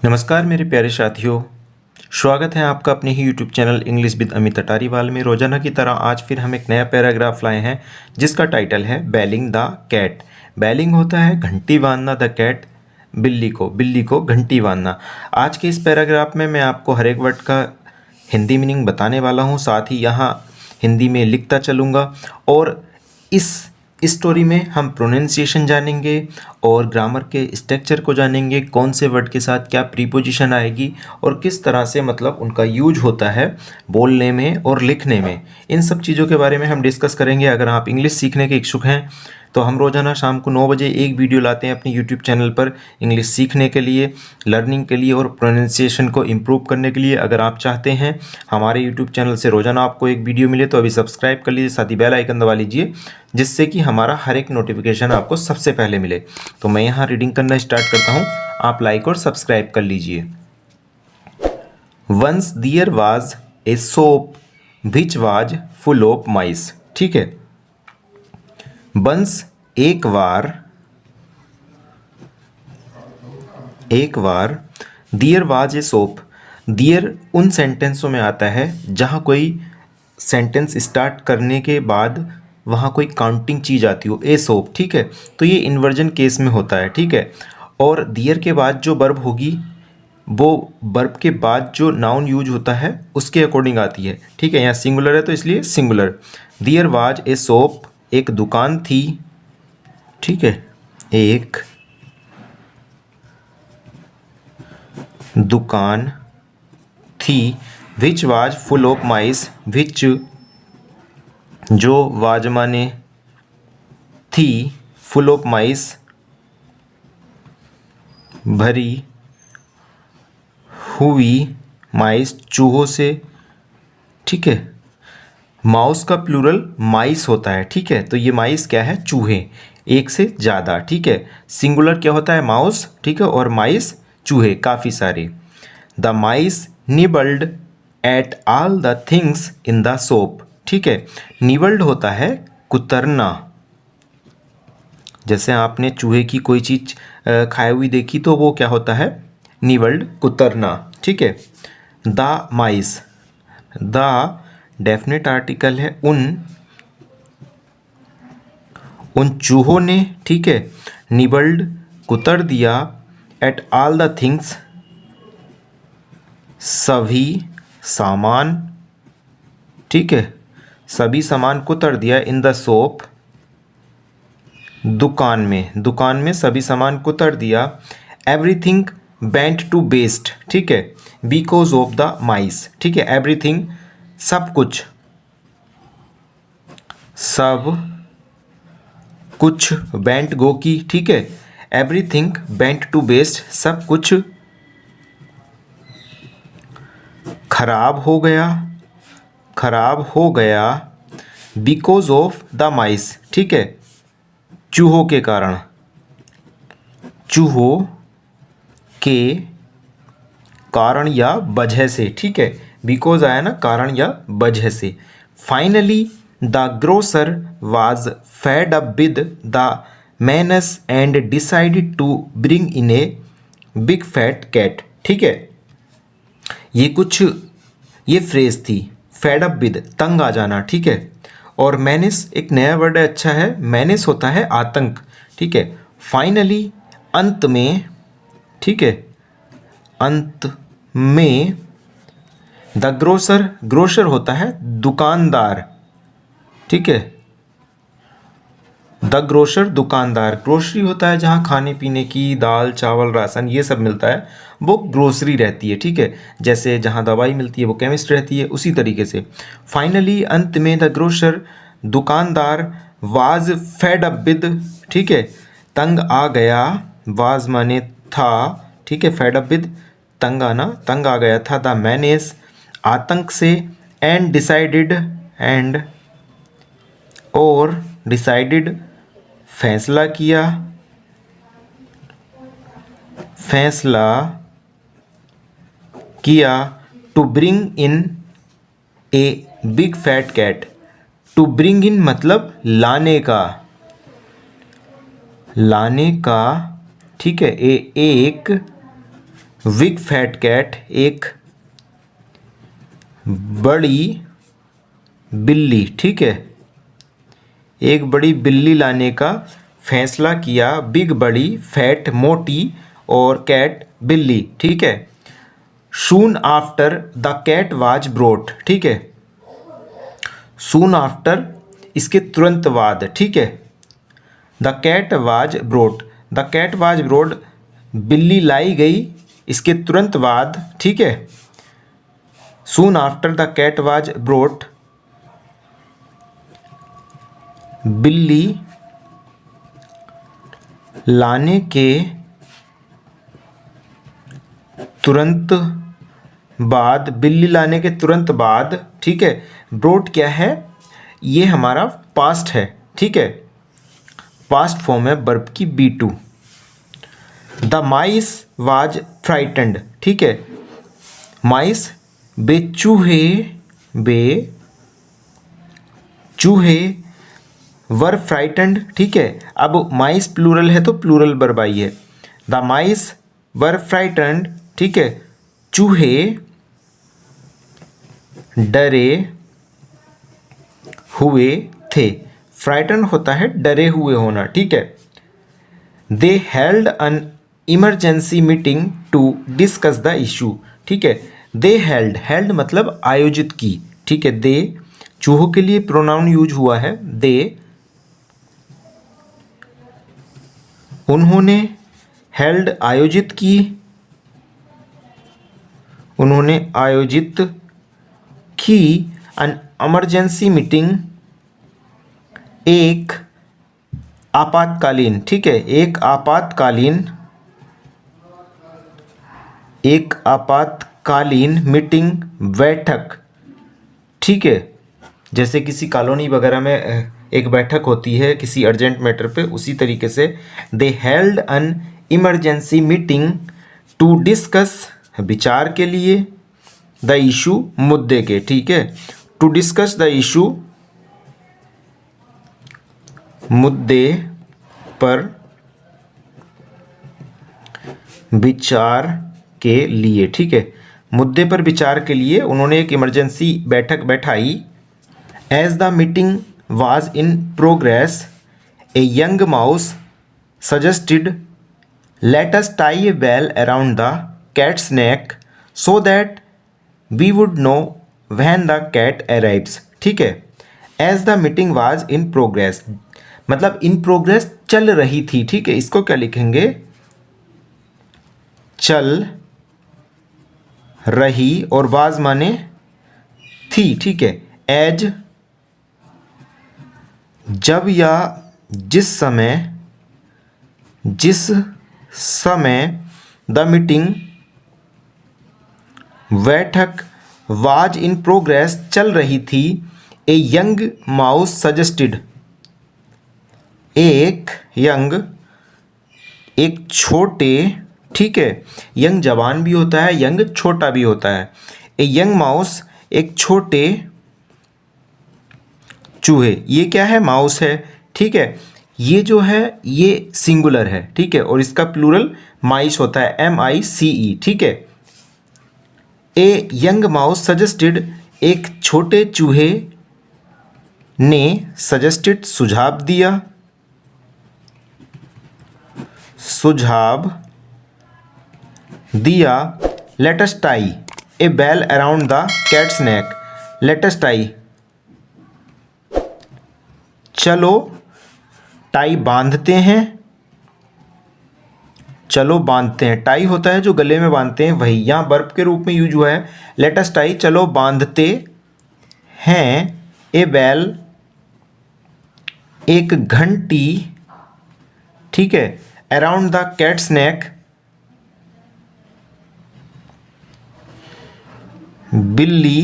नमस्कार मेरे प्यारे साथियों। स्वागत है आपका अपने ही YouTube channel English with Amit Atariwal में। रोजाना की तरह आज फिर हम एक नया पैराग्राफ लाए हैं जिसका टाइटल है बेलिंग द कैट। बेलिंग होता है घंटी बांधना, द कैट बिल्ली को घंटी बांधना। आज के इस पैराग्राफ में मैं आपको हर एक वर्ड का हिंदी मीनिंग बताने वाला हूँ, साथ ही यहाँ हिंदी में लिखता चलूँगा और इस स्टोरी में हम प्रोनाउंसिएशन जानेंगे और ग्रामर के स्ट्रक्चर को जानेंगे, कौन से वर्ड के साथ क्या प्रीपोजिशन आएगी और किस तरह से मतलब उनका यूज होता है बोलने में और लिखने में। इन सब चीज़ों के बारे में हम डिस्कस करेंगे। अगर आप इंग्लिश सीखने के इच्छुक हैं तो हम रोज़ाना शाम को 9 बजे एक वीडियो लाते हैं अपने यूट्यूब चैनल पर इंग्लिश सीखने के लिए, लर्निंग के लिए और प्रोनाउंसिएशन को इम्प्रूव करने के लिए। अगर आप चाहते हैं हमारे यूट्यूब चैनल से रोज़ाना आपको एक वीडियो मिले तो अभी सब्सक्राइब कर लीजिए, साथ ही बेल आइकन दबा लीजिए जिससे कि हमारा हर एक नोटिफिकेशन आपको सबसे पहले मिले। तो मैं यहाँ रीडिंग करना स्टार्ट करता हूँ, आप लाइक और सब्सक्राइब कर लीजिए। Once there was a shop which was full of mice. ठीक है, वंस एक बार there was a shop. There उन सेंटेंसों में आता है जहाँ कोई सेंटेंस स्टार्ट करने के बाद वहाँ कोई काउंटिंग चीज़ आती हो, ए सोप। ठीक है, तो ये इन्वर्जन केस में होता है। ठीक है, और देयर के बाद जो वर्ब होगी वो वर्ब के बाद जो नाउन यूज होता है उसके अकॉर्डिंग आती है। ठीक है, यहाँ सिंगुलर है तो इसलिए singular. There was a shop, एक दुकान थी। ठीक है, एक दुकान थी। Which was full of mice, which जो वाज माने थी, फुल ऑफ माइस भरी हुई, माइस चूहों से। ठीक है, माउस का प्लूरल माइस होता है। ठीक है, तो ये माइस क्या है, चूहे, एक से ज़्यादा। ठीक है, सिंगुलर क्या होता है, माउस। ठीक है, और माइस चूहे काफ़ी सारे। The mice nibbled at all the things in the soap. ठीक है, निबल्ड होता है कुतरना। जैसे आपने चूहे की कोई चीज़ खाई हुई देखी तो वो क्या होता है, निबल्ड, कुतरना। ठीक है, the mice, the definite article है, उन चूहों ने। ठीक है, निबल्ड कुतर दिया, एट ऑल द थिंग्स सभी सामान। ठीक है, सभी सामान कुतर दिया, इन द सोप दुकान में सभी सामान कुतर दिया। Everything went to waste. ठीक है, बिकॉज ऑफ द माइस। ठीक है, एवरीथिंग सब कुछ बेंट गो की। ठीक है, एवरीथिंग बेंट टू बेस्ट, सब कुछ खराब हो गया बिकॉज ऑफ द माइस। ठीक है, चूहों के कारण, चूहों के कारण या वजह से। ठीक है, बिकॉज आया ना, कारण या वजह से। Finally the grocer was fed up with the menace and decided to bring in a big fat cat. ठीक है, ये फ्रेज थी, फेड अप विद, तंग आ जाना। ठीक है, और मैनेस एक नया वर्ड है, अच्छा है, मैनेस होता है आतंक। ठीक है, फाइनली अंत में। ठीक है, अंत में द ग्रोसर होता है दुकानदार। ठीक है, द ग्रोसर दुकानदार, ग्रोसरी होता है जहाँ खाने पीने की दाल चावल राशन ये सब मिलता है, वो ग्रोसरी रहती है। ठीक है, जैसे जहाँ दवाई मिलती है वो केमिस्ट रहती है, उसी तरीके से। फाइनली अंत में द ग्रोसर दुकानदार वाज फेड अप विद। ठीक है, तंग आ गया, वाज माने था। ठीक है, फेड अप विद तंग आना, तंग आ गया था, द मैनेस आतंक से, एंड डिसाइडेड फैसला किया to bring in a big fat cat. To bring in मतलब लाने का। ठीक है, एक बिग फैट कैट, एक बड़ी बिल्ली, ठीक है, एक बड़ी बिल्ली लाने का फैसला किया। बिग बड़ी, फैट मोटी, और कैट बिल्ली, ठीक है। Soon after the cat was brought, ठीक है, सून आफ्टर इसके तुरंत बाद, ठीक है। The cat was brought, the cat was brought बिल्ली लाई गई इसके तुरंत बाद, ठीक है। Soon after the cat was brought बिल्ली लाने के तुरंत बाद, बिल्ली लाने के तुरंत बाद, ठीक है। ब्रोट क्या है, ये हमारा पास्ट है, ठीक है, पास्ट फॉर्म है वर्ब की B2। The mice was frightened, ठीक है, माइस चूहे वर फ्राइटेंड, ठीक है। अब माइस प्लूरल है तो प्लूरल वर्ब आई है। द माइस वर फ्राइटेंड, ठीक है, चूहे डरे हुए थे। फ्राइटन होता है डरे हुए होना, ठीक है। They held an emergency meeting to discuss the issue, ठीक है। दे हेल्ड मतलब आयोजित की, ठीक है। दे चूहों के लिए प्रोनाउन यूज हुआ है। दे उन्होंने, हेल्ड आयोजित की, उन्होंने आयोजित की एन इमरजेंसी मीटिंग, एक आपातकालीन, ठीक है, एक आपातकालीन मीटिंग, बैठक, ठीक है। जैसे किसी कॉलोनी वगैरह में एक बैठक होती है किसी अर्जेंट मैटर पे, उसी तरीके से they held an emergency meeting to discuss, विचार के लिए, द इशू मुद्दे के, ठीक है, टू डिस्कस द इशू मुद्दे पर विचार के लिए, ठीक है, मुद्दे पर विचार के लिए उन्होंने एक इमरजेंसी बैठक बैठाई। As the meeting was in progress a young mouse suggested let us tie a bell around the cat's neck so that we would know when the cat arrives, ठीक है। As the meeting was in progress मतलब in progress चल रही थी, ठीक है। इसको क्या लिखेंगे, चल रही, और वाज माने थी, ठीक है। एज जब या जिस समय द मीटिंग बैठक वाज इन प्रोग्रेस चल रही थी, ए यंग माउस सजेस्टेड, एक छोटे, ठीक है, यंग जवान भी होता है, यंग छोटा भी होता है। ए यंग माउस एक छोटे चूहे, ये क्या है, माउस है, ठीक है। ये जो है ये सिंगुलर है, ठीक है, और इसका प्लूरल माइस होता है, MICE, ठीक है। ए यंग माउस सजेस्टेड, एक छोटे चूहे ने, सजेस्टेड सुझाव दिया, let us tie a bell around the cat's neck, let us tie चलो टाई बांधते हैं, चलो बांधते हैं, टाई होता है जो गले में बांधते हैं, वही यहाँ वर्ब के रूप में यूज हुआ है। लेट अस टाई चलो बांधते हैं, ए बेल एक घंटी, ठीक है, अराउंड द कैट्स नेक बिल्ली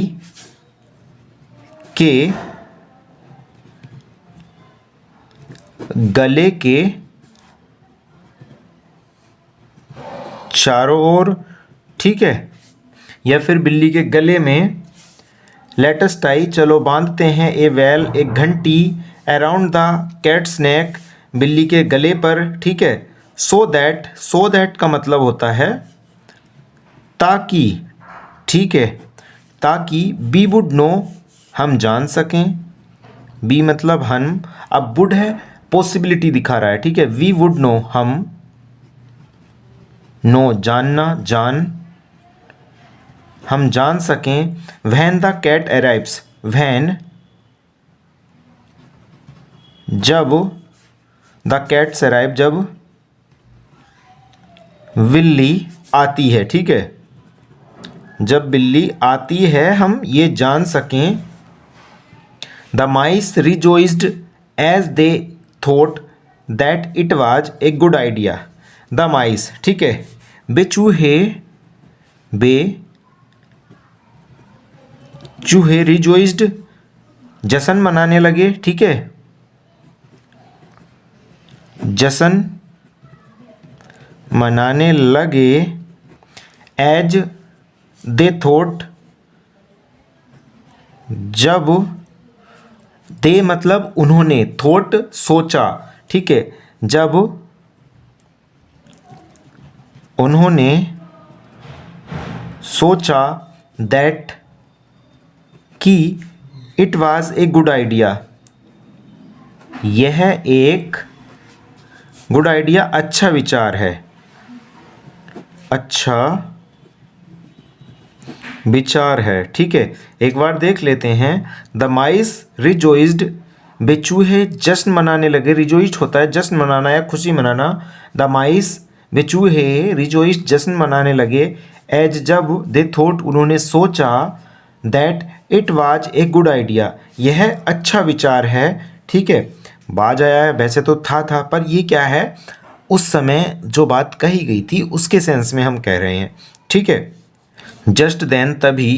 के गले के चारों ओर, ठीक है, या फिर बिल्ली के गले में। लेट अस टाई चलो बांधते हैं, ए वेल एक घंटी, अराउंड द कैट्स नेक बिल्ली के गले पर, ठीक है। सो दैट का मतलब होता है ताकि, ठीक है, ताकि वी वुड नो, हम जान सकें, बी मतलब हम, अब वुड है पॉसिबिलिटी दिखा रहा है, ठीक है, वी वुड नो हम, नो जानना, हम जान सकें, when the cat arrives, when जब, द कैट्स अराइव जब बिल्ली आती है, ठीक है, जब बिल्ली आती है हम ये जान सकें। The mice rejoiced as they thought that it was a good idea, the mice, ठीक है, चूहे रिजोइस्ड जश्न मनाने लगे, ठीक है, जश्न मनाने लगे, एज दे थॉट, जब, दे मतलब उन्होंने, थॉट सोचा, ठीक है, जब उन्होंने सोचा, दैट कि, it was a good idea, यह एक गुड आइडिया अच्छा विचार है, अच्छा विचार है, ठीक है। एक बार देख लेते हैं। द माइस रिजोइस्ड, बेचूहे जश्न मनाने लगे, रिजोइस्ड होता है जश्न मनाना या खुशी मनाना, द माइस बेचूहे रिजोइस्ड जश्न मनाने लगे, एज जब, दे थॉट उन्होंने सोचा, that it was a good idea, यह अच्छा विचार है, ठीक है। बाज आया है, वैसे तो था पर ये क्या है, उस समय जो बात कही गई थी उसके सेंस में हम कह रहे हैं, ठीक है। जस्ट देन तभी,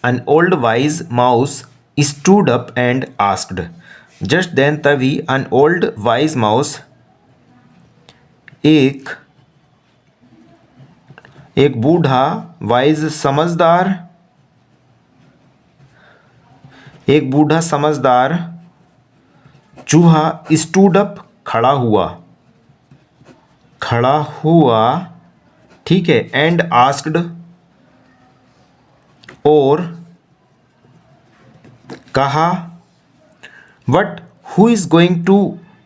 an old wise mouse stood up and asked, just then तभी एन ओल्ड वाइज माउस, एक बूढ़ा वाइज समझदार, एक बूढ़ा समझदार चूहा स्टूड अप खड़ा हुआ, ठीक है, एंड आस्क्ड और कहा, but who is going to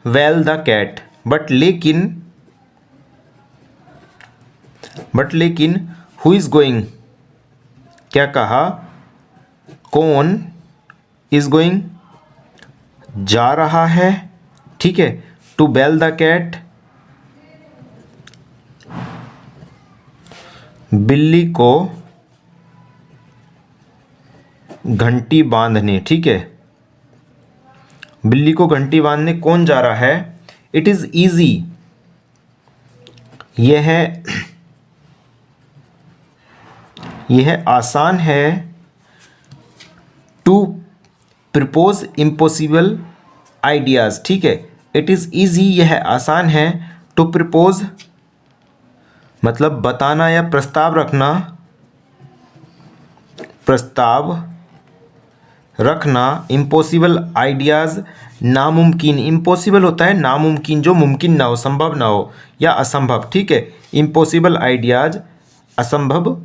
bell the cat, but लेकिन हु इज गोइंग, क्या कहा, कौन, इज गोइंग जा रहा है, ठीक है, टू बेल द कैट, बिल्ली को घंटी बांधने, ठीक है, बिल्ली को घंटी बांधने कौन जा रहा है, इट इज ईजी, यह आसान है, टू प्रपोज इम्पॉसिबल आइडियाज़, ठीक है, इट इज़ ईजी, यह आसान है, टू प्रपोज मतलब बताना या प्रस्ताव रखना, इम्पॉसिबल आइडियाज़ नामुमकिन, इम्पॉसिबल होता है नामुमकिन, जो मुमकिन ना हो, संभव ना हो या असंभव, ठीक है, इम्पॉसिबल आइडियाज़ असंभव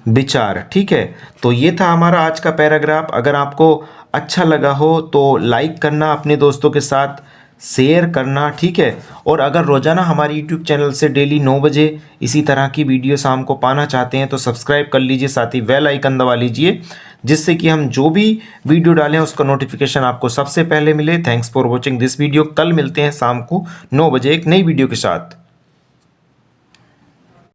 विचार, ठीक है। तो ये था हमारा आज का पैराग्राफ। अगर आपको अच्छा लगा हो तो लाइक करना, अपने दोस्तों के साथ शेयर करना, ठीक है। और अगर रोज़ाना हमारे यूट्यूब चैनल से डेली 9 बजे इसी तरह की वीडियो शाम को पाना चाहते हैं तो सब्सक्राइब कर लीजिए, साथ ही बेल आइकन दबा लीजिए, जिससे कि हम जो भी वीडियो डालें उसका नोटिफिकेशन आपको सबसे पहले मिले। Thanks for watching this video. कल मिलते हैं शाम को 9 बजे एक नई वीडियो के साथ।